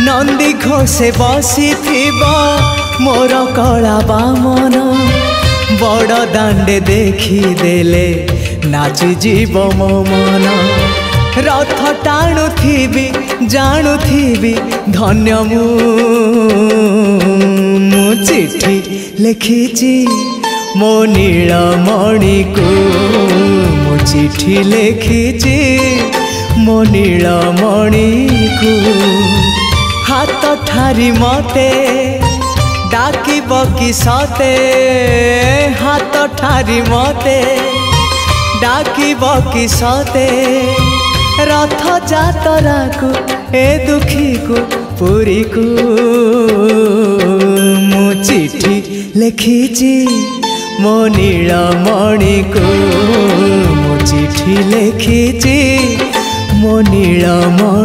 नंदी घोषे बसी मोर कला बामन बड़ दांडे देखी देले नाची जीव मो मन रथ टाणु थी जानू थी धन्य मु चिट्ठी लिखिची मो नीलमणि को मु चिट्ठी लिखिची मो नीलमणि को हाथ ठारी मते डाकिब कि सते हाथ ठारी मते डाकिब कि सते रथ जातरा को ए दुखी को पुरी को मु चिट्ठी लिखिची मो नीलमणि को मु चिट्ठी लिखिची मो नीलमणि।